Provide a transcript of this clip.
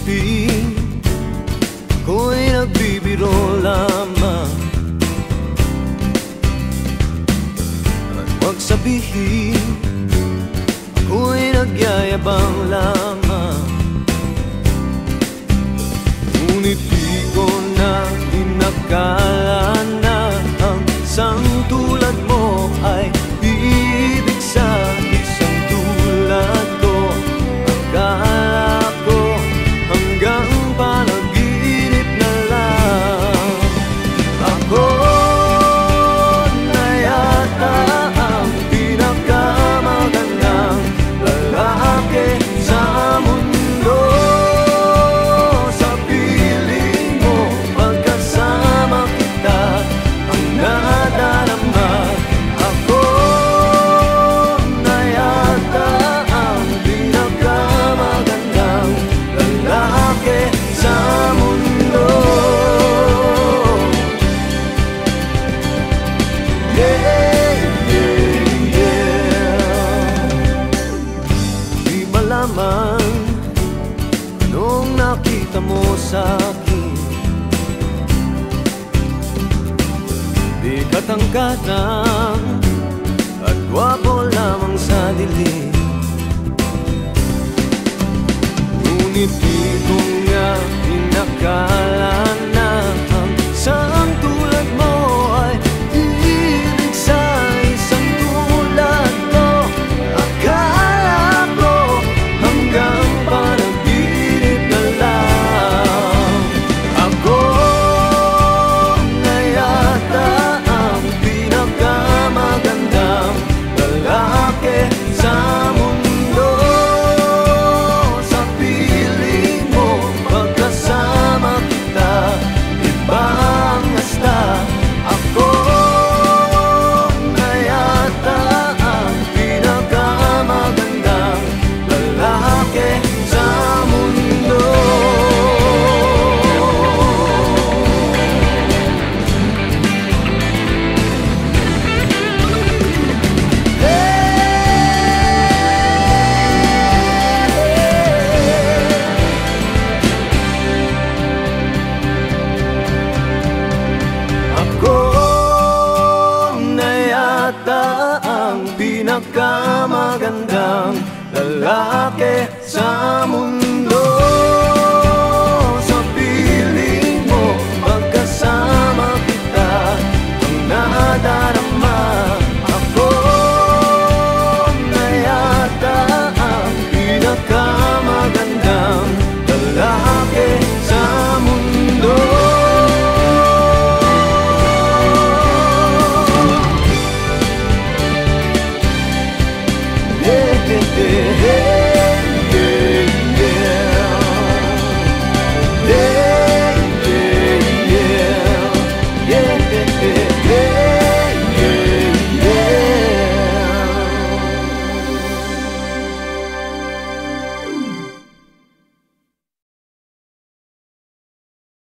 Ngunit ako'y nagbibiro lamang. At huwag sabihin ako'y nagyayabang lamang. Ngunit di ko na inakala na ang isang tulad mo ay ibig sa isang tulad ko. Akala ko hanggang panaginip na lang. Ako na yata ang pinakamagandang lalaki sa mundo. Sa piling mo, pagkasama kita, ang nadarama. Ako na yata ang pinakamagandang lalaki sa mundo. Yeah, yeah, yeah. Di malaman anong nakita mo sa'kin. Di katangkatang at gwapo lamang sa dilim. Ngunit di ko nga inakala na ang isang tulad mo ay ibig sa isang tulad ko. Akala ko hanggang panaginip na lang. Ako na yata ang pinakamagandang lalaki sa mundo. Sa piling mo, pagkasama kita, iba ang hasta. Ako na yata ang pinakamagandang lalaki sa mundo. Ako na yata ang pinakamagandang lalaki sa mundo.